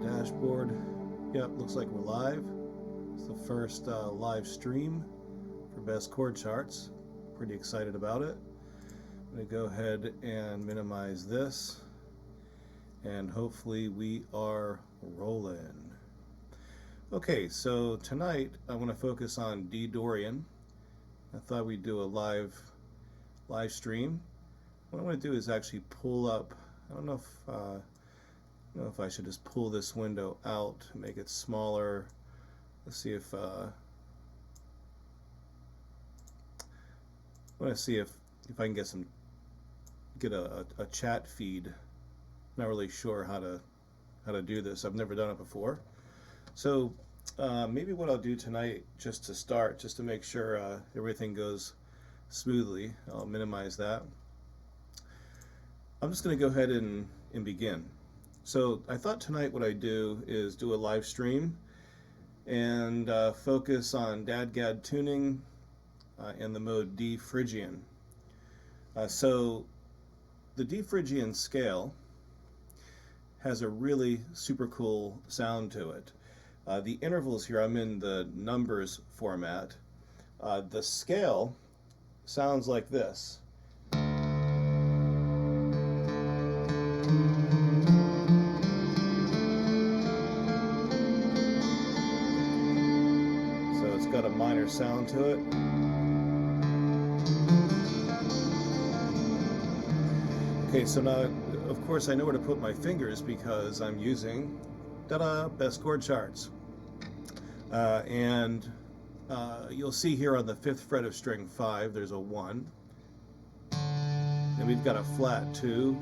dashboard. Yep, looks like we're live. It's the first live stream for Best Chord Charts. Pretty excited about it. I'm going to go ahead and minimize this, and hopefully we are rolling. Okay, so tonight I want to focus on D Dorian. I thought we'd do a live stream. What I want to do is actually pull up. I don't know if I should just pull this window out, make it smaller. Let's see if I want to see if I can get a chat feed. Not really sure how to do this. I've never done it before. So maybe what I'll do tonight, just to start, just to make sure everything goes smoothly, I'll minimize that. I'm just going to go ahead and begin. So I thought tonight what I'd do is do a live stream and focus on DADGAD tuning in the mode D Phrygian. So the D Phrygian scale has a really super cool sound to it. The intervals here, I'm in the numbers format. The scale sounds like this. Got a minor sound to it. Okay, so now of course I know where to put my fingers because I'm using Best Chord Charts. And you'll see here on the 5th fret of string 5 there's a 1. Then we've got a flat 2,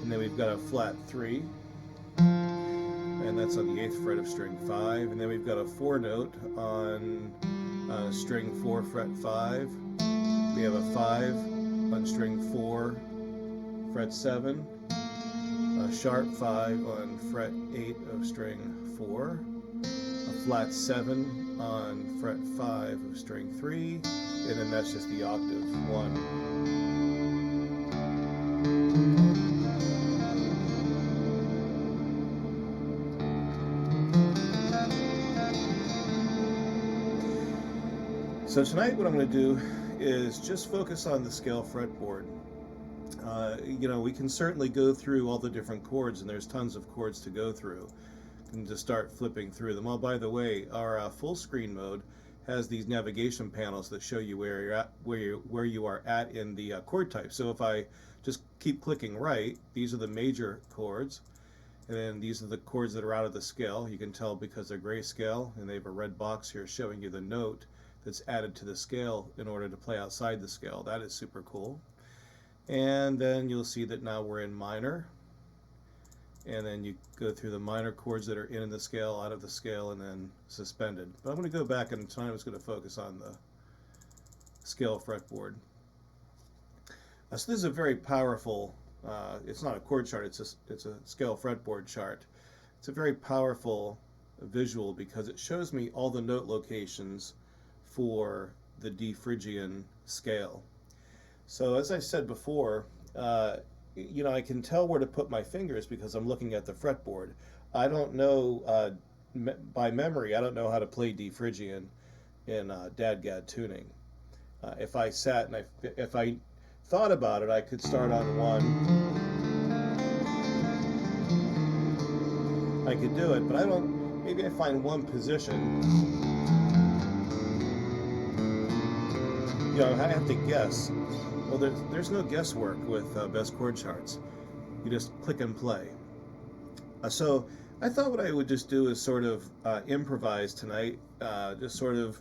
and then we've got a flat 3. And that's on the 8th fret of string 5, and then we've got a 4 note on string 4 fret 5. We have a 5 on string 4 fret 7, a sharp 5 on fret 8 of string 4, a flat 7 on fret 5 of string 3, and then that's just the octave 1. So tonight what I'm going to do is just focus on the scale fretboard. We can certainly go through all the different chords, and there's tons of chords to go through, and to start flipping through them. Oh, by the way, our full screen mode has these navigation panels that show you where you're at, where you are at in the chord type. So if I just keep clicking right, these are the major chords, and then these are the chords that are out of the scale. You can tell because they're grayscale, and they have a red box here showing you the note that's added to the scale in order to play outside the scale. That is super cool. And then you'll see that now we're in minor, and then you go through the minor chords that are in the scale, out of the scale, and then suspended. But I'm going to go back, and tonight I was going to focus on the scale fretboard. So this is a very powerful, it's not a chord chart, it's a scale fretboard chart. It's a very powerful visual because it shows me all the note locations for the D Phrygian scale. So as I said before, I can tell where to put my fingers because I'm looking at the fretboard. I don't know, by memory, I don't know how to play D Phrygian in DADGAD tuning. If I sat and if I thought about it, I could start on 1. I could do it, but I don't, maybe I find one position. I have to guess. Well, there's no guesswork with Best Chord Charts. You just click and play. So I thought what I would just do is sort of improvise tonight, just sort of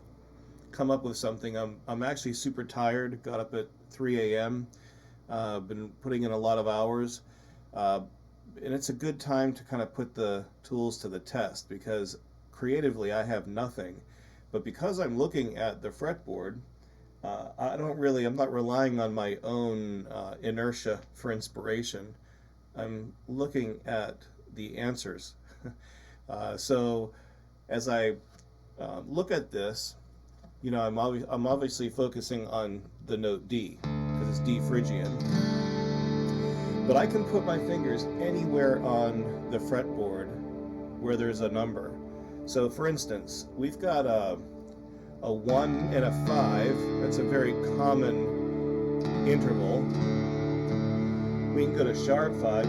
come up with something. I'm actually super tired, got up at 3 a.m., been putting in a lot of hours, and it's a good time to kind of put the tools to the test because creatively I have nothing. But because I'm looking at the fretboard, I'm not relying on my own inertia for inspiration. I'm looking at the answers. So as I look at this, I'm obviously focusing on the note D because it's D Phrygian. But I can put my fingers anywhere on the fretboard where there's a number. So for instance, we've got a 1 and a 5. That's a very common interval. We can go to sharp 5.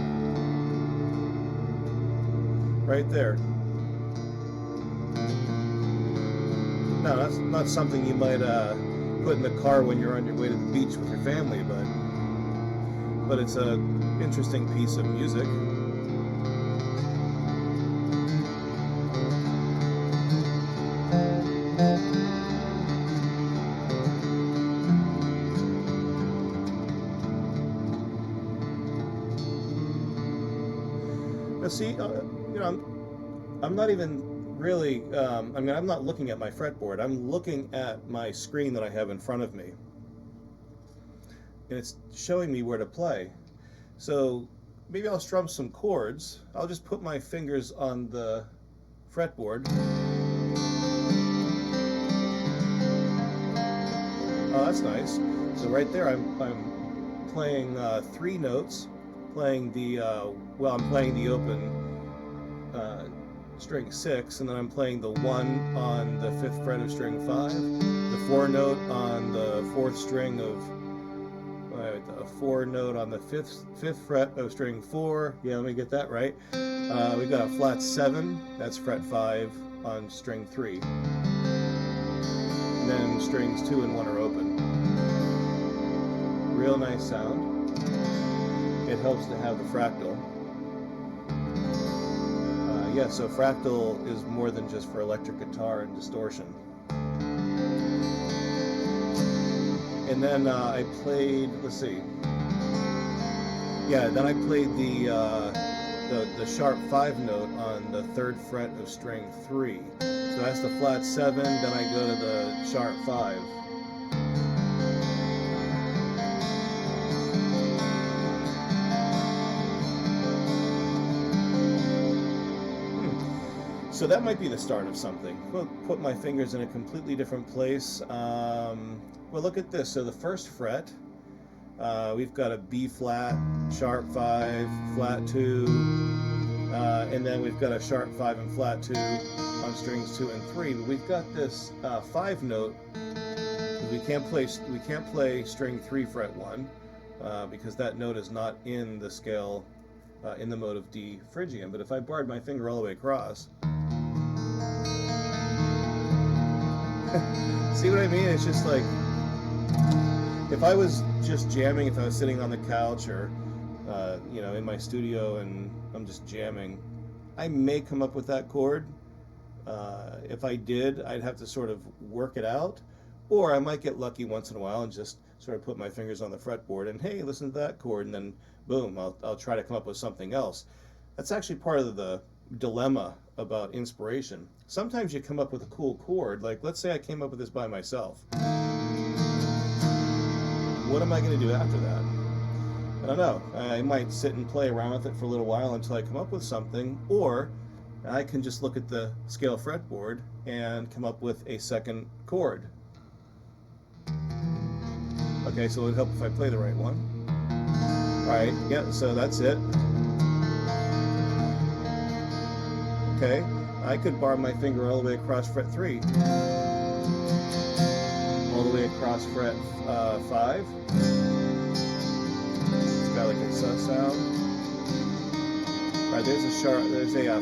Right there. No, that's not something you might put in the car when you're on your way to the beach with your family, but it's a interesting piece of music. Now see, I'm not even really, I'm not looking at my fretboard. I'm looking at my screen that I have in front of me. And it's showing me where to play. So maybe I'll strum some chords. I'll just put my fingers on the fretboard. Oh, that's nice. So right there I'm playing 3 notes, playing the, I'm playing the open string 6, and then I'm playing the 1 on the 5th fret of string 5, the 4 note on the 4th string of, the 4 note on the 5th fret of string 4, yeah, let me get that right. We've got a flat 7, that's fret 5 on string 3, and then strings 2 and 1 are open. Real nice sound. It helps to have the fractal. Yeah, so fractal is more than just for electric guitar and distortion. And then I played, let's see. Yeah, then I played the sharp 5 note on the 3rd fret of string 3. So that's the flat 7, then I go to the sharp 5. So that might be the start of something. I'll put my fingers in a completely different place. Well, look at this. So the 1st fret, we've got a B flat, sharp 5, flat 2, and then we've got a sharp 5 and flat 2 on strings 2 and 3. But we've got this 5 note. We can't play string 3 fret 1 because that note is not in the scale in the mode of D Phrygian. But if I barred my finger all the way across. See what I mean? It's just like, if I was just jamming, if I was sitting on the couch or, in my studio and I'm just jamming, I may come up with that chord. If I did, I'd have to sort of work it out, or I might get lucky once in a while and just sort of put my fingers on the fretboard and, hey, listen to that chord, and then boom, I'll try to come up with something else. That's actually part of the dilemma about inspiration. Sometimes you come up with a cool chord, like let's say I came up with this by myself. What am I going to do after that? I don't know. I might sit and play around with it for a little while until I come up with something, or I can just look at the scale fretboard and come up with a second chord. Okay, so it would help if I play the right one. Alright, yeah, so that's it. Okay, I could bar my finger all the way across fret 3, all the way across fret 5. It's got like a sus sound. All right, there's a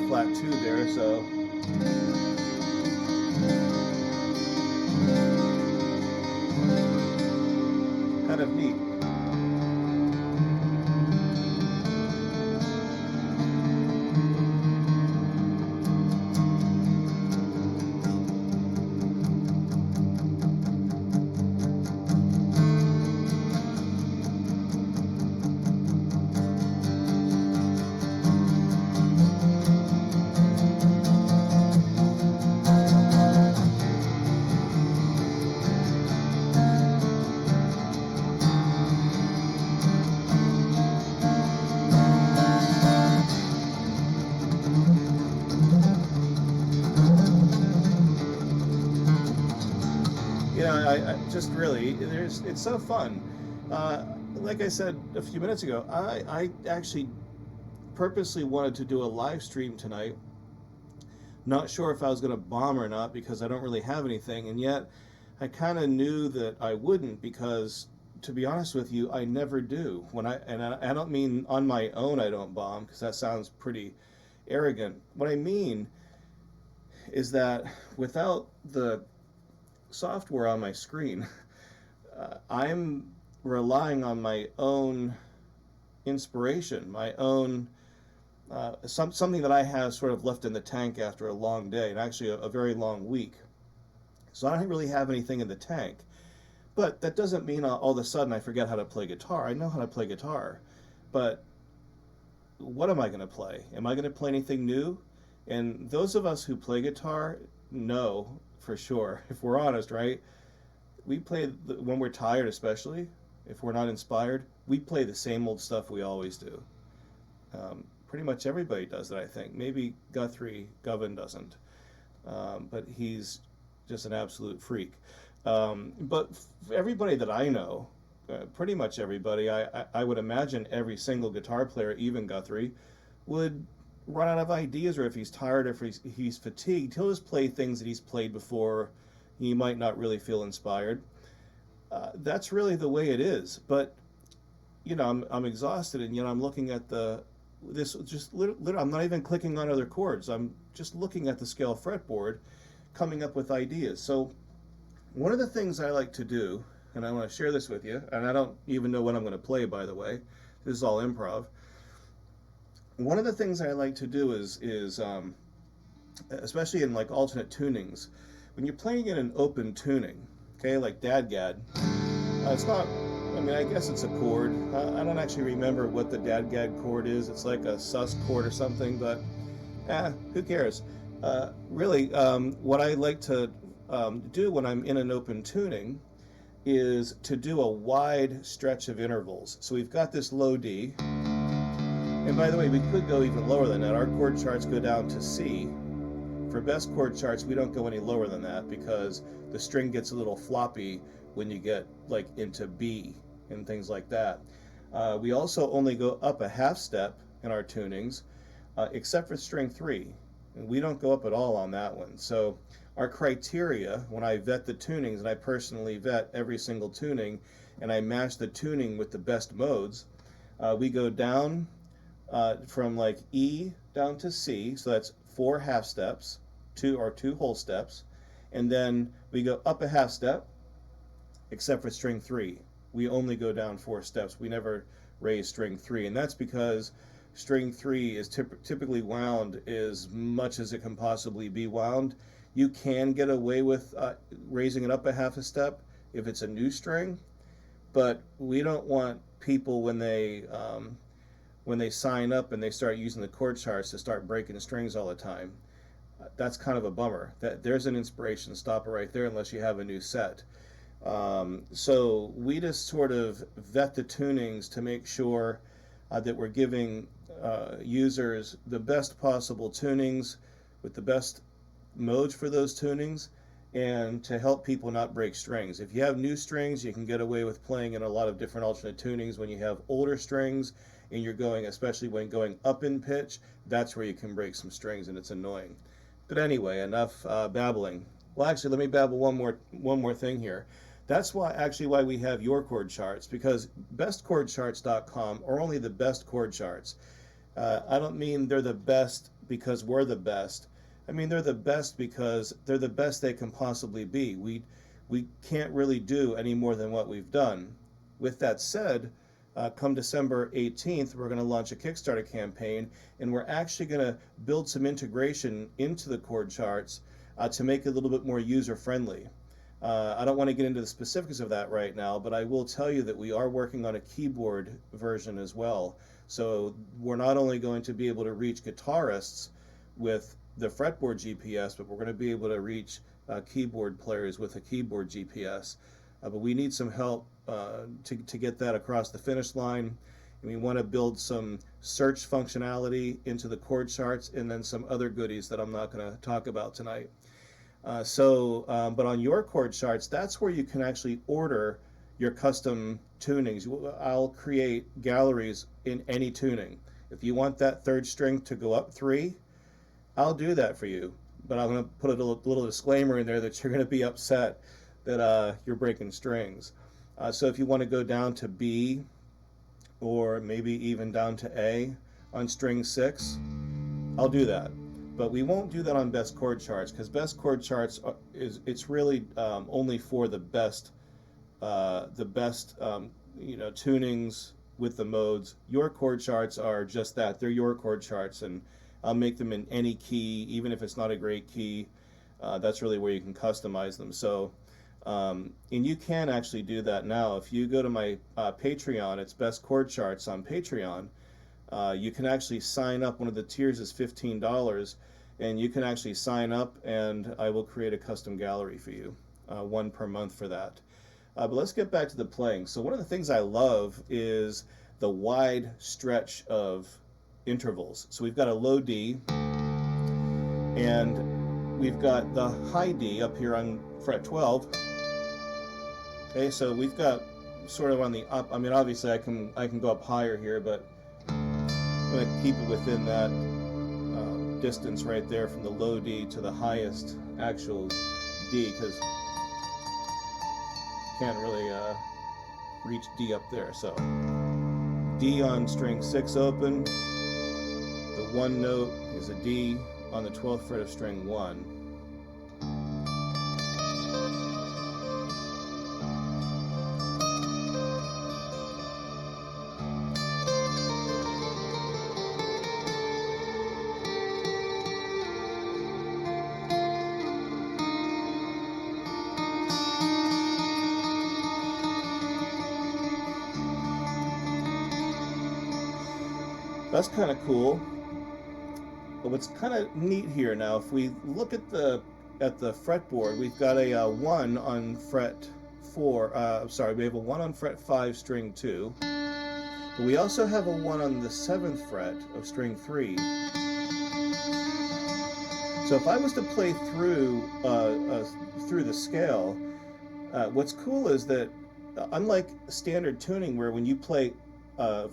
flat 2 there, so kind of neat. I just really, it's so fun. Like I said a few minutes ago, I actually purposely wanted to do a live stream tonight Not sure if I was going to bomb or not because I don't really have anything, and yet I kind of knew that I wouldn't because, to be honest with you, I never do. I don't mean on my own I don't bomb because that sounds pretty arrogant. What I mean is that without the software on my screen, I'm relying on my own inspiration, my own something that I have sort of left in the tank after a long day and actually a very long week. So I don't really have anything in the tank. But that doesn't mean all of a sudden I forget how to play guitar. I know how to play guitar. But what am I going to play? Am I going to play anything new? And those of us who play guitar know for sure, if we're honest, right? We play, when we're tired especially, if we're not inspired, we play the same old stuff we always do. Pretty much everybody does that, I think. Maybe Govin doesn't. But he's just an absolute freak. But everybody that I know, pretty much everybody, I would imagine every single guitar player, even Guthrie, would run out of ideas, or if he's tired, or if he's fatigued, he'll just play things that he's played before. He might not really feel inspired. That's really the way it is. But I'm exhausted, and I'm looking at this just literally. I'm not even clicking on other chords. I'm just looking at the scale fretboard, coming up with ideas. So one of the things I like to do, and I want to share this with you, and I don't even know what I'm going to play, by the way. This is all improv. One of the things I like to do is especially in like alternate tunings, when you're playing in an open tuning, okay, like Dadgad, it's not. I mean, I guess it's a chord. I don't actually remember what the Dadgad chord is. It's like a sus chord or something, but who cares? Really, what I like to do when I'm in an open tuning is to do a wide stretch of intervals. So we've got this low D, and by the way, we could go even lower than that. Our chord charts go down to C. For best chord charts, we don't go any lower than that because the string gets a little floppy when you get like into B and things like that. We also only go up a half step in our tunings, except for string 3. And we don't go up at all on that one. So our criteria, when I vet the tunings, and I personally vet every single tuning, and I match the tuning with the best modes, we go down from like E down to C, so that's 4 half steps, 2 whole steps, and then we go up a half step, except for string 3. We only go down 4 steps. We never raise string 3, and that's because string 3 is typically wound as much as it can possibly be wound. You can get away with raising it up a half a step if it's a new string, but we don't want people when they sign up and they start using the chord charts to start breaking strings all the time. That's kind of a bummer. There's an inspiration stopper right there unless you have a new set. So we just sort of vet the tunings to make sure that we're giving users the best possible tunings with the best modes for those tunings, and to help people not break strings. If you have new strings, you can get away with playing in a lot of different alternate tunings. When you have older strings and you're going, especially when going up in pitch, that's where you can break some strings and it's annoying. But anyway, enough babbling. Well, actually, let me babble one more thing here. That's why we have your chord charts, because bestchordcharts.com are only the best chord charts. I don't mean they're the best because we're the best. I mean they're the best because they're the best they can possibly be. We can't really do any more than what we've done. With that said, come December 18th, we're going to launch a Kickstarter campaign, and we're actually going to build some integration into the chord charts to make it a little bit more user-friendly. I don't want to get into the specifics of that right now, but I will tell you that we are working on a keyboard version as well. So we're not only going to be able to reach guitarists with the fretboard GPS, but we're going to be able to reach keyboard players with a keyboard GPS. But we need some help to get that across the finish line. And we want to build some search functionality into the chord charts, and then some other goodies that I'm not going to talk about tonight. But on your chord charts, that's where you can actually order your custom tunings. I'll create galleries in any tuning. If you want that third string to go up 3, I'll do that for you. but I'm going to put a little disclaimer in there that you're going to be upset that you're breaking strings. So if you want to go down to B, or maybe even down to A on string 6, I'll do that. But we won't do that on best chord charts, because best chord charts it's really only for the best tunings with the modes. Your chord charts are just that. They're your chord charts, and I'll make them in any key, even if it's not a great key. That's really where you can customize them. So, and you can actually do that now. If you go to my Patreon, it's Best Chord Charts on Patreon. You can actually sign up. One of the tiers is $15, and you can actually sign up, and I will create a custom gallery for you, one per month for that. But let's get back to the playing. So one of the things I love is the wide stretch of intervals. So we've got a low D, and we've got the high D up here on fret 12. Okay, so we've got sort of on the up. I mean, obviously I can go up higher here, but I'm going to keep it within that distance right there from the low D to the highest actual D, because can't really reach D up there. So D on string 6 open, the one note is a D on the 12th fret of string 1. That's kind of cool. But what's kind of neat here now, if we look at the fretboard, we've got a 1 on fret 4. Sorry, we have a 1 on fret 5, string 2. But we also have a 1 on the 7th fret of string 3. So if I was to play through the scale, what's cool is that unlike standard tuning, where when you play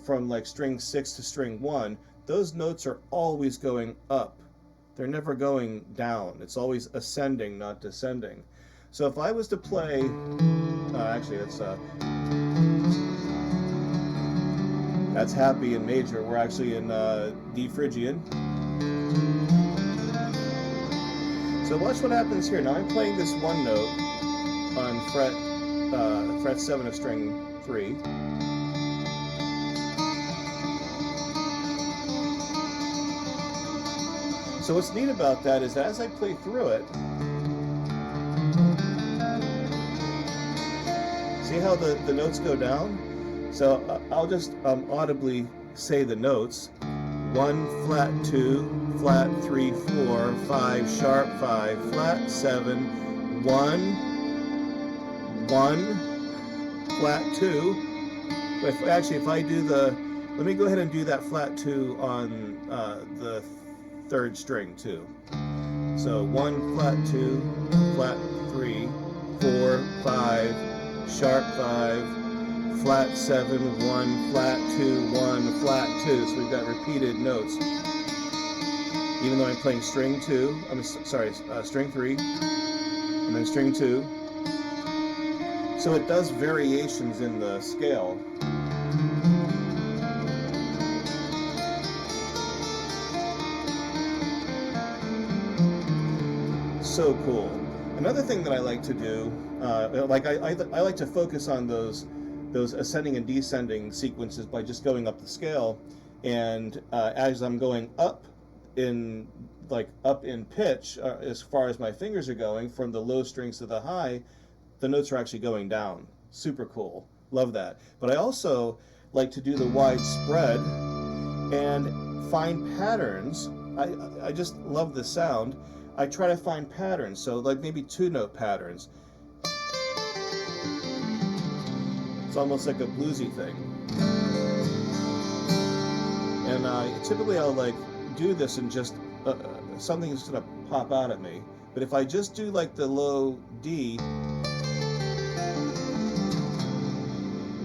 from like string 6 to string 1, those notes are always going up. They're never going down. It's always ascending, not descending. So if I was to play, actually that's happy in major. We're actually in D Phrygian. So watch what happens here. Now I'm playing this one note on fret 7 of string 3. So what's neat about that is that as I play through it, see how the notes go down? So I'll just audibly say the notes. 1, flat 2, flat 3, 4, 5, sharp 5, flat 7, 1, 1, flat 2. If I do let me go ahead and do that flat 2 on the 3rd string too. So 1, flat 2, flat 3, 4, 5, sharp 5, flat 7, 1, flat 2, 1, flat 2. So we've got repeated notes. Even though I'm playing string 2, string 3, and then string 2. So it does variations in the scale. So cool. Another thing that I like to do, I like to focus on those ascending and descending sequences by just going up the scale, and as I'm going up in pitch, as far as my fingers are going from the low strings to the high, the notes are actually going down. Super cool. Love that. But I also like to do the wide spread and find patterns. I just love the sound. I try to find patterns, so like maybe 2-note patterns. It's almost like a bluesy thing. And typically I'll like do this and just something's gonna pop out at me. But if I just do like the low D,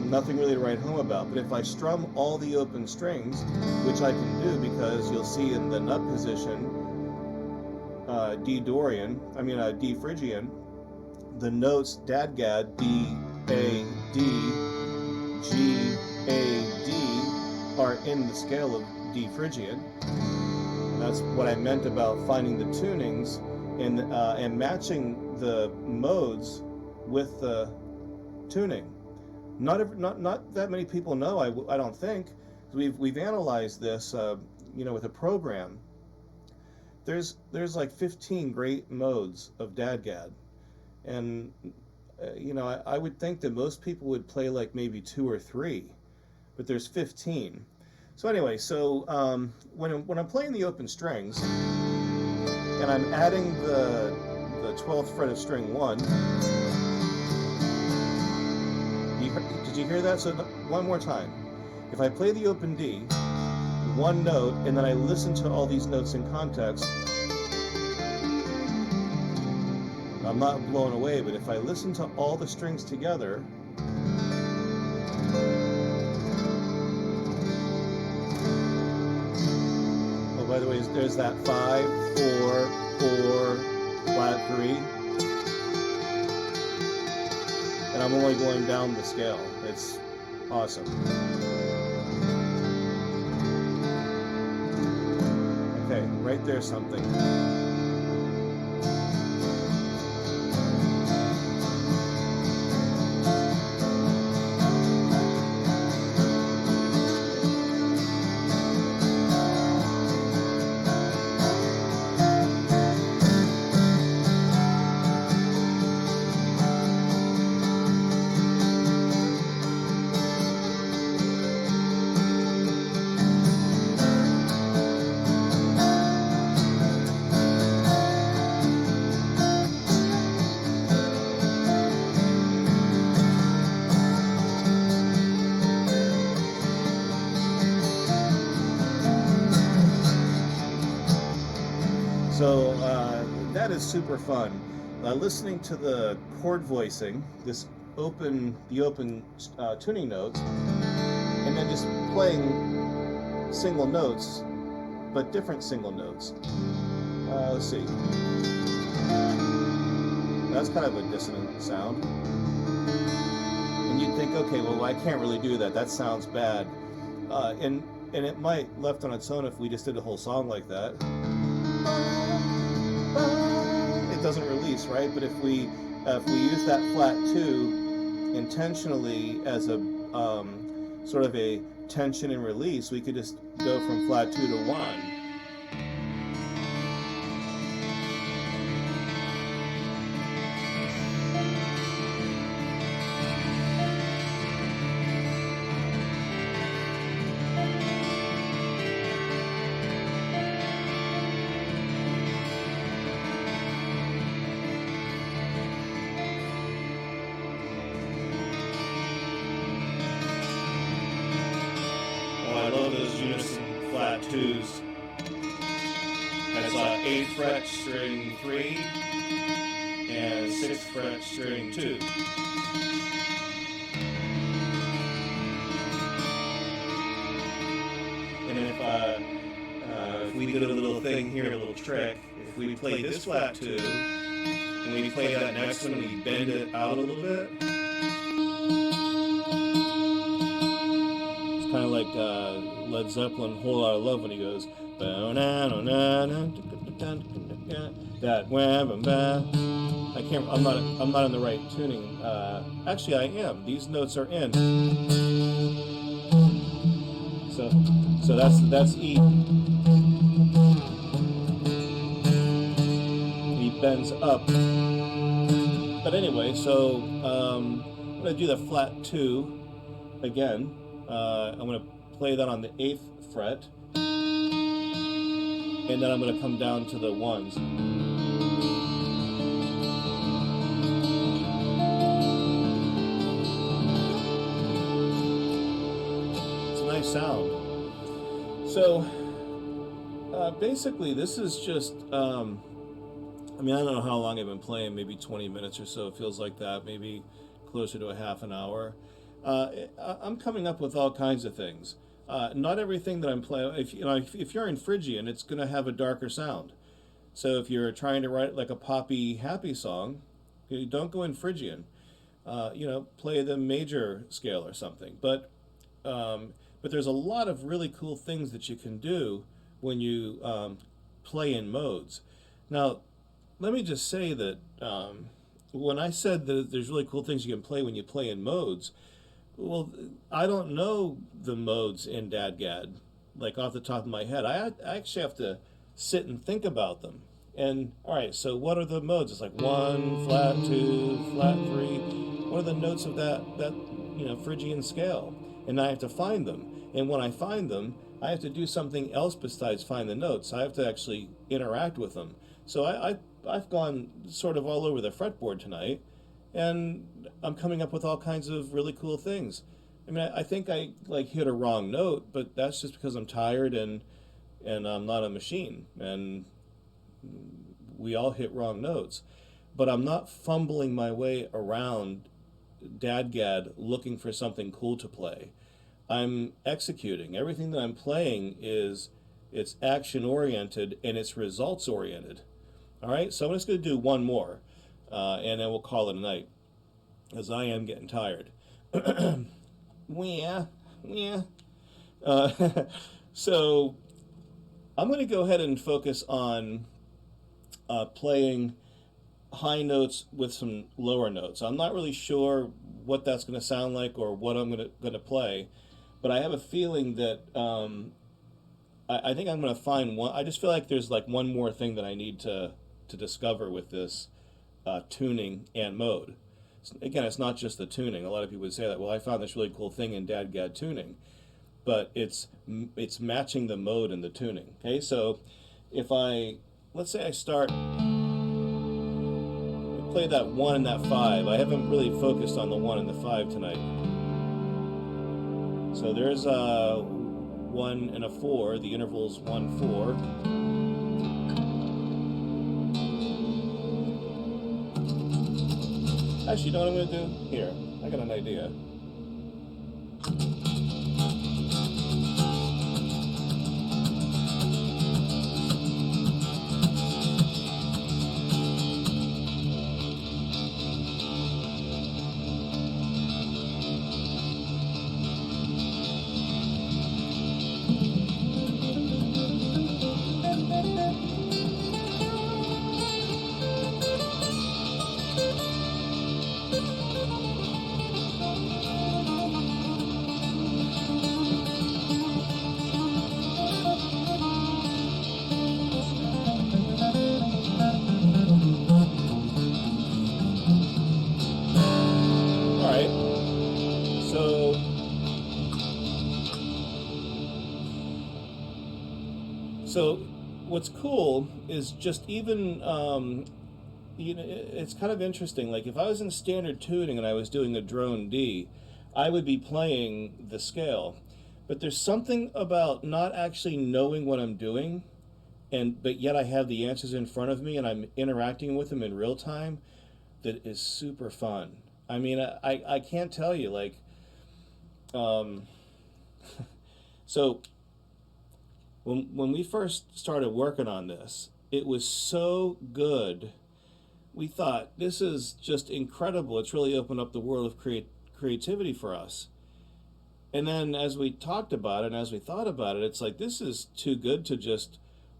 nothing really to write home about. But if I strum all the open strings, which I can do because you'll see in the nut position, D Dorian, D Phrygian, the notes dadgad, D, A, D, G, A, D are in the scale of D Phrygian. And that's what I meant about finding the tunings and matching the modes with the tuning. Not that many people know. I don't think we've analyzed this, with a program. There's like 15 great modes of dadgad, and I would think that most people would play like maybe 2 or 3, but there's 15. So anyway, when I'm playing the open strings and I'm adding the 12th fret of string 1, did you hear that? So one more time. If I play the open D, one note, and then I listen to all these notes in context, I'm not blown away, but if I listen to all the strings together, oh, by the way, there's that 5, 4, 4, flat 3, and I'm only going down the scale. It's awesome. Okay, right there's something. So that is super fun. Listening to the chord voicing, the open tuning notes, and then just playing single notes, but different single notes. Let's see. That's kind of a dissonant sound. And you'd think, okay, well, I can't really do that. That sounds bad. And it might, left on its own, if we just did a whole song like that, it doesn't release, right? But if we use that flat 2 intentionally as a sort of a tension and release, we could just go from flat 2 to 1. I love those unison flat 2s. That's 8th fret string 3 and 6th fret string 2. And if we did a little thing here, a little trick, if we play this flat 2 and we play that next one and we bend it out a little bit, kind of like Led Zeppelin, "Whole Lotta Love," when he goes that. I'm not in the right tuning. Actually, I am. These notes are in. So that's E. And he bends up. But anyway, so I'm gonna do the flat 2 again. I'm going to play that on the 8th fret, and then I'm going to come down to the 1s. It's a nice sound. So basically this is just, I don't know how long I've been playing, maybe 20 minutes or so. It feels like that, maybe closer to a half an hour. I'm coming up with all kinds of things. Not everything that I'm playing. If you're in Phrygian, it's going to have a darker sound. So if you're trying to write like a poppy happy song, you don't go in Phrygian. Play the major scale or something. Um, but there's a lot of really cool things that you can do when you play in modes. Now, let me just say that when I said that there's really cool things you can play when you play in modes, well, I don't know the modes in DADGAD, like off the top of my head. I actually have to sit and think about them. And all right, so what are the modes? It's like one, flat, two, flat, three. What are the notes of that Phrygian scale? And I have to find them. And when I find them, I have to do something else besides find the notes. I have to actually interact with them. So I've gone sort of all over the fretboard tonight, and I'm coming up with all kinds of really cool things. I mean, I think I like hit a wrong note, but that's just because I'm tired and I'm not a machine, and we all hit wrong notes. But I'm not fumbling my way around DADGAD looking for something cool to play. I'm executing. Everything that I'm playing it's action oriented and it's results oriented. All right, so I'm just going to do one more, and then we'll call it a night, because I am getting tired. Yeah, yeah. Uh, so I'm going to go ahead and focus on playing high notes with some lower notes. I'm not really sure what that's going to sound like or what I'm going to play, but I have a feeling that I think I'm going to find one. I just feel like there's like one more thing that I need to discover with this tuning and mode. Again, it's not just the tuning. A lot of people would say that. Well, I found this really cool thing in DADGAD tuning, but it's matching the mode and the tuning. Okay, so if let's say I start play that 1 and that 5. I haven't really focused on the 1 and the 5 tonight. So there's a 1 and a 4. The interval's 1, 4. Actually, you know what I'm going to do? Here, I got an idea. All right. So so what's cool is just even it's kind of interesting. Like if I was in standard tuning and I was doing a drone D, I would be playing the scale. But there's something about not actually knowing what I'm doing, and but yet I have the answers in front of me and I'm interacting with them in real time, that is super fun. I mean, I can't tell you like um, so when we first started working on this, it was so good. We thought this is just incredible. It's really opened up the world of creativity for us. And then as we talked about it and as we thought about it, it's like this is too good to just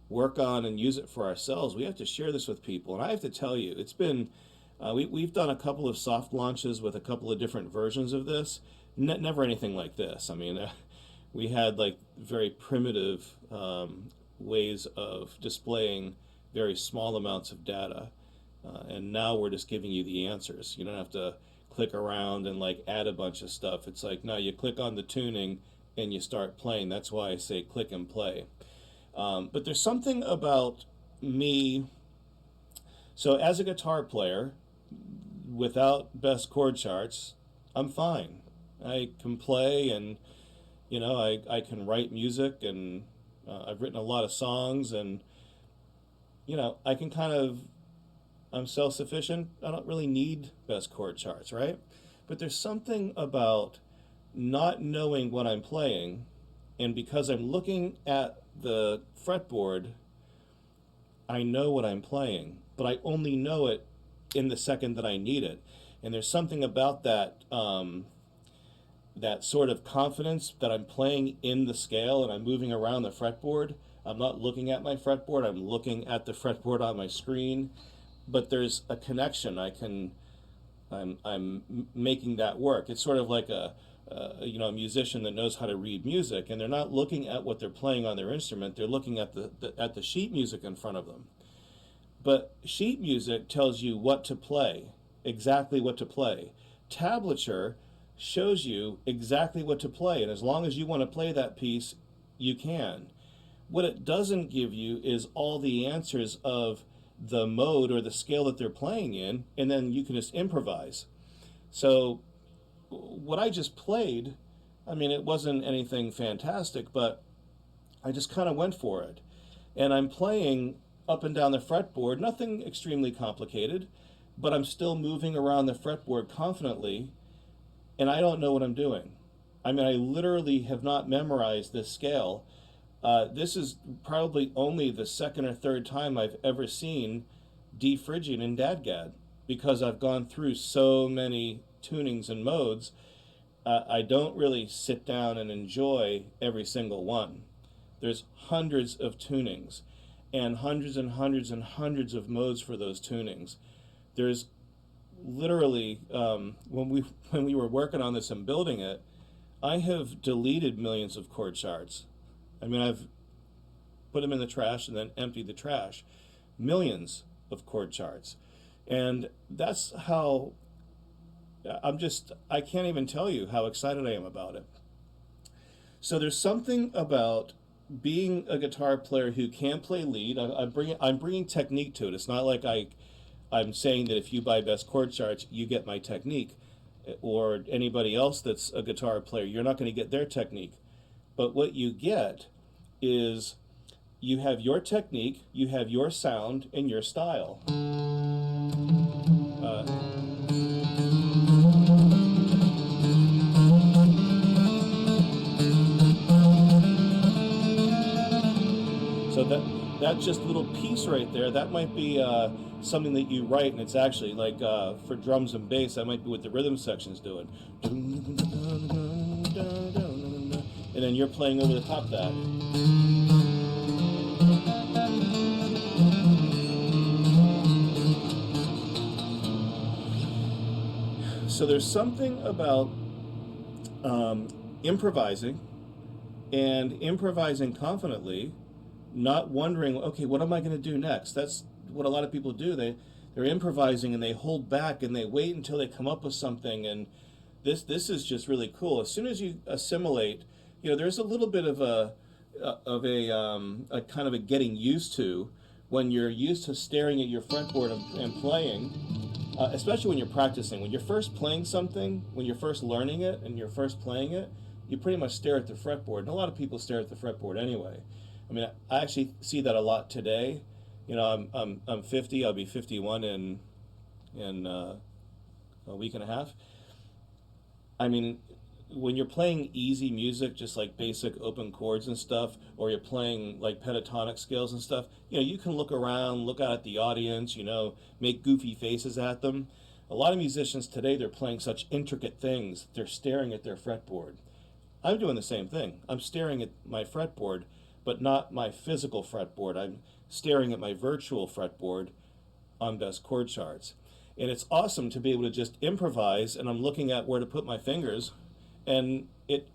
work on and use it for ourselves. We have to share this with people. And I have to tell you, it's been we've done a couple of soft launches with a couple of different versions of this. Never anything like this. I mean, we had like very primitive ways of displaying very small amounts of data, and now we're just giving you the answers. You don't have to click around and like add a bunch of stuff. It's like no, you click on the tuning and you start playing. That's why I say click and play. But there's something about me. So as a guitar player, without best chord charts, I'm fine. I can play and I can write music, and I've written a lot of songs, and I can I'm self-sufficient. I don't really need best chord charts, right? But there's something about not knowing what I'm playing, and because I'm looking at the fretboard, I know what I'm playing, but I only know it in the second that I need it. And there's something about that that sort of confidence that I'm playing in the scale and I'm moving around the fretboard. I'm not looking at my fretboard, I'm looking at the fretboard on my screen, but there's a connection. I'm making that work. It's sort of like a musician that knows how to read music, and they're not looking at what they're playing on their instrument. They're looking at the sheet music in front of them. But sheet music tells you what to play, exactly what to play. Tablature shows you exactly what to play, and as long as you want to play that piece, you can. What it doesn't give you is all the answers of the mode or the scale that they're playing in, and then you can just improvise. So what I just played, I mean, it wasn't anything fantastic, but I just kind of went for it. And I'm playing up and down the fretboard, nothing extremely complicated, but I'm still moving around the fretboard confidently, and I don't know what I'm doing. I mean, I literally have not memorized this scale. This is probably only the second or third time I've ever seen D Phrygian in Dadgad, because I've gone through so many tunings and modes. I don't really sit down and enjoy every single one. There's hundreds of tunings and hundreds and hundreds and hundreds of modes for those tunings. There's literally, when we were working on this and building it, I have deleted millions of chord charts. I mean, I've put them in the trash and then emptied the trash. Millions of chord charts. And that's how I can't even tell you how excited I am about it. So there's something about being a guitar player who can play lead. I'm bringing technique to it. It's not like I'm saying that if you buy Best Chord Charts, you get my technique, or anybody else that's a guitar player, you're not going to get their technique. But what you get is you have your technique, you have your sound, and your style. So that just little piece right there, that might be something that you write, and it's actually like for drums and bass, that might be what the rhythm section's doing. And then you're playing over the top of that. So there's something about improvising, and improvising confidently, not wondering, okay, what am I going to do next? That's what a lot of people do. They're improvising and they hold back and they wait until they come up with something. And this is just really cool. As soon as you assimilate, there's a little bit of a kind of a getting used to when you're used to staring at your fretboard and playing, especially when you're practicing. When you're first playing something, when you're first learning it and you're first playing it, you pretty much stare at the fretboard. And a lot of people stare at the fretboard anyway. I mean, I actually see that a lot today. I'm 50. I'll be 51 in a week and a half. I mean, when you're playing easy music, just like basic open chords and stuff, or you're playing like pentatonic scales and stuff, you can look around, look out at the audience, make goofy faces at them. A lot of musicians today, they're playing such intricate things, they're staring at their fretboard. I'm doing the same thing. I'm staring at my fretboard, but not my physical fretboard. I'm staring at my virtual fretboard on Best Chord Charts. And it's awesome to be able to just improvise, and I'm looking at where to put my fingers, and it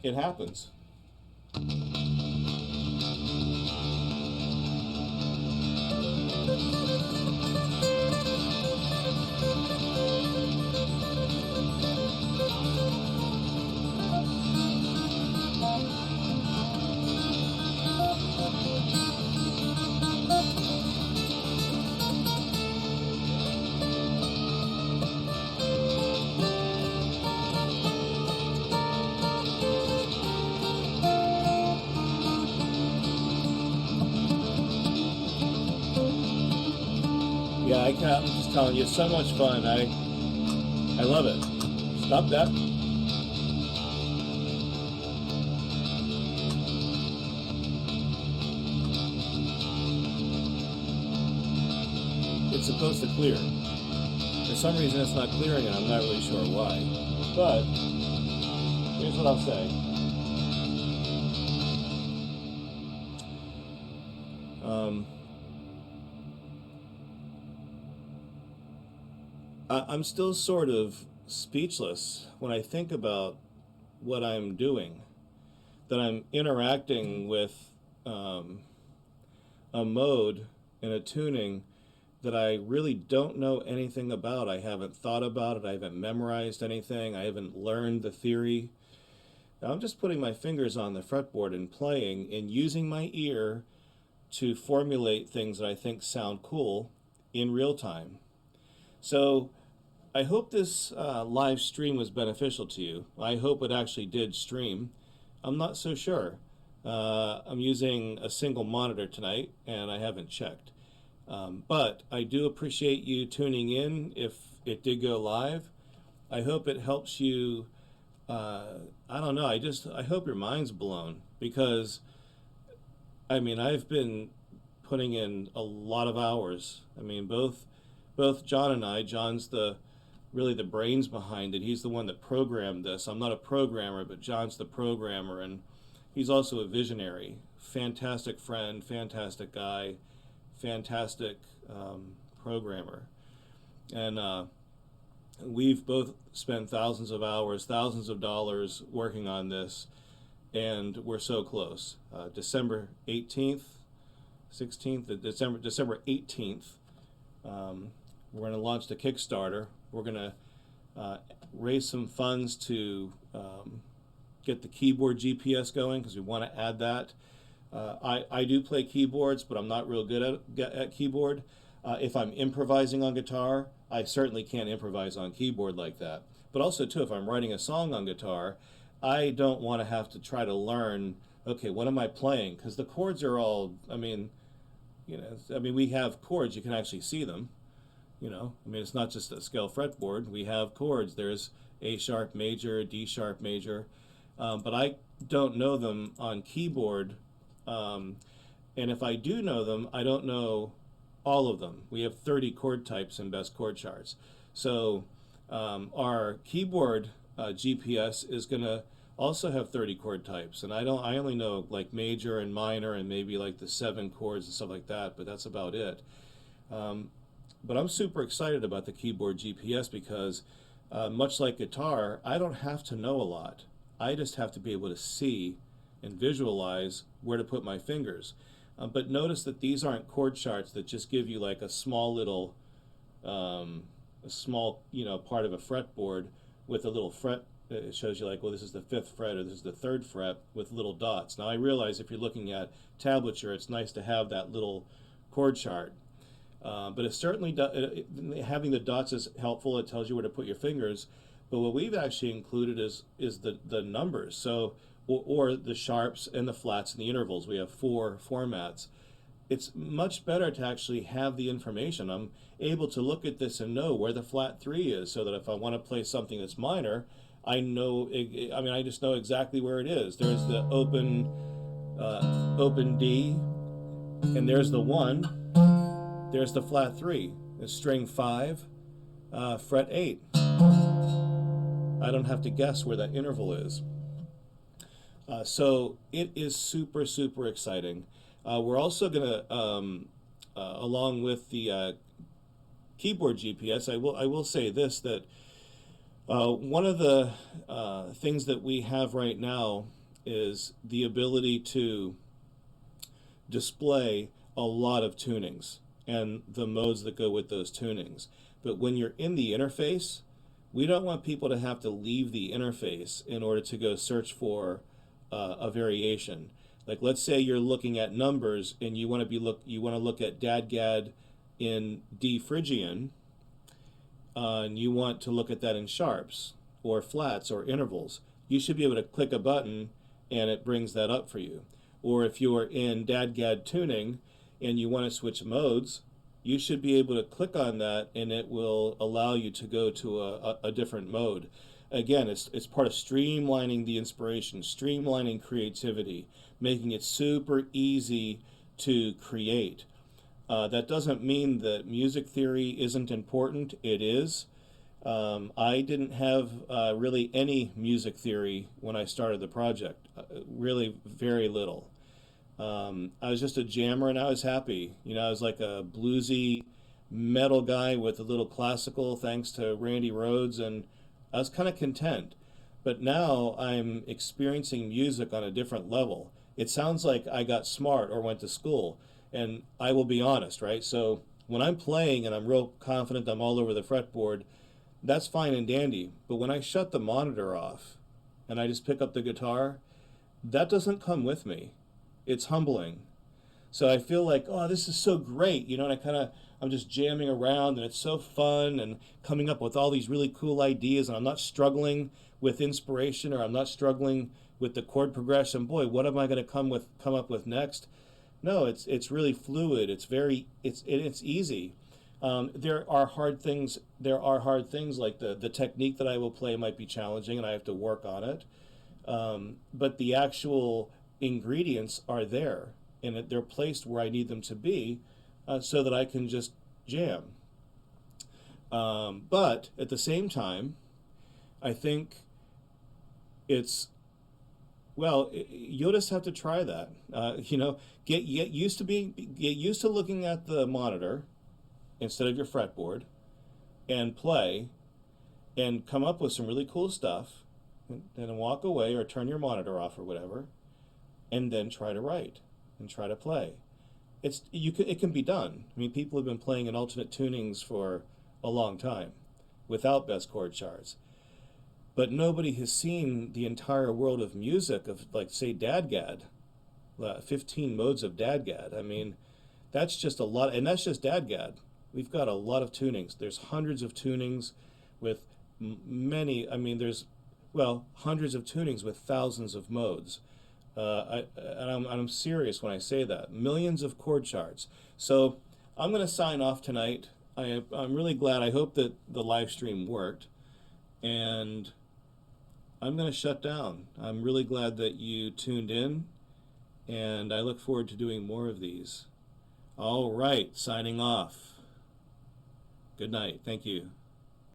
happens. Yeah, I'm just telling you, it's so much fun. I love it. Stop that. it's supposed to clear. For some reason it's not clearing, and I'm not really sure why. But here's what I'll say. I'm still sort of speechless when I think about what I'm doing. That I'm interacting with a mode and a tuning that I really don't know anything about. I haven't thought about it. I haven't memorized anything. I haven't learned the theory. I'm just putting my fingers on the fretboard and playing and using my ear to formulate things that I think sound cool in real time. So I hope this live stream was beneficial to you. I hope it actually did stream. I'm not so sure. I'm using a single monitor tonight, and I haven't checked. But I do appreciate you tuning in if it did go live. I hope it helps you. I don't know. I hope your mind's blown, because I mean, I've been putting in a lot of hours. I mean, both John and I. John's really the brains behind it. He's the one that programmed this. I'm not a programmer, but John's the programmer, and he's also a visionary. Fantastic friend, fantastic guy, fantastic programmer. And we've both spent thousands of hours, thousands of dollars working on this, and we're so close. December 18th, 16th, December 18th, we're going to launch the Kickstarter. We're going to raise some funds to get the keyboard GPS going, because we want to add that. I do play keyboards, but I'm not real good at keyboard. If I'm improvising on guitar, I certainly can't improvise on keyboard like that. But also, too, if I'm writing a song on guitar, I don't want to have to try to learn, okay, what am I playing? Because the chords are all, I mean, we have chords, you can actually see them. It's not just a scale fretboard. We have chords. There's A sharp major, D sharp major, but I don't know them on keyboard. And if I do know them, I don't know all of them. We have 30 chord types in Best Chord Charts. So our keyboard GPS is going to also have 30 chord types, and I only know like major and minor and maybe like the 7 chords and stuff like that, but that's about it. But I'm super excited about the keyboard GPS, because much like guitar, I don't have to know a lot. I just have to be able to see and visualize where to put my fingers. But notice that these aren't chord charts that just give you like a small little, part of a fretboard with a little fret. It shows you like, well, this is the 5th fret or this is the 3rd fret with little dots. Now I realize if you're looking at tablature, it's nice to have that little chord chart. But it's certainly, having the dots is helpful. It tells you where to put your fingers. But what we've actually included is the numbers. So, or the sharps and the flats and the intervals. We have 4 formats. It's much better to actually have the information. I'm able to look at this and know where the flat 3 is, so that if I want to play something that's minor, I know, I just know exactly where it is. There's the open D, and there's the 1. There's the flat 3. It's string 5, fret 8. I don't have to guess where that interval is. So it is super, super exciting. We're also going to, along with the keyboard GPS, I will say this, that one of the things that we have right now is the ability to display a lot of tunings and the modes that go with those tunings. But when you're in the interface, we don't want people to have to leave the interface in order to go search for a variation. Like, let's say you're looking at numbers and you want to look at dadgad in D Phrygian, and you want to look at that in sharps or flats or intervals. You should be able to click a button and it brings that up for you. Or if you're in dadgad tuning and you want to switch modes, you should be able to click on that and it will allow you to go to a different mode. Again, it's part of streamlining the inspiration, streamlining creativity, making it super easy to create. That doesn't mean that music theory isn't important. It is. I didn't have really any music theory when I started the project, really very little. I was just a jammer and I was happy. You know, I was like a bluesy metal guy with a little classical thanks to Randy Rhoads, and I was kind of content. But now I'm experiencing music on a different level. It sounds like I got smart or went to school, and I will be honest, right? So when I'm playing and I'm real confident I'm all over the fretboard, that's fine and dandy. But when I shut the monitor off and I just pick up the guitar, that doesn't come with me. It's humbling. So I feel like, oh, this is so great, you know, and I'm just jamming around and it's so fun and coming up with all these really cool ideas, and I'm not struggling with inspiration, or I'm not struggling with the chord progression. Boy, what am I going to come up with next? No, it's really fluid. It's easy. There are hard things. There are hard things like the technique that I will play might be challenging, and I have to work on it. But the actual ingredients are there, and they're placed where I need them to be, so that I can just jam. But at the same time, I think it's well, you'll just have to try that. You know, get used to looking at the monitor instead of your fretboard, and play, and come up with some really cool stuff, and then walk away or turn your monitor off or whatever, and then try to write and try to play. It can be done. I mean, people have been playing in alternate tunings for a long time without best chord charts, but nobody has seen the entire world of music of, like, say, dadgad, 15 modes of dadgad. I mean, that's just a lot, and that's just dadgad. We've got a lot of tunings. There's hundreds of tunings with many. I mean, there's, well, hundreds of tunings with thousands of modes. I'm serious when I say that. Millions of chord charts. So I'm going to sign off tonight. I'm really glad. I hope that the live stream worked. And I'm going to shut down. I'm really glad that you tuned in. And I look forward to doing more of these. All right, signing off. Good night. Thank you.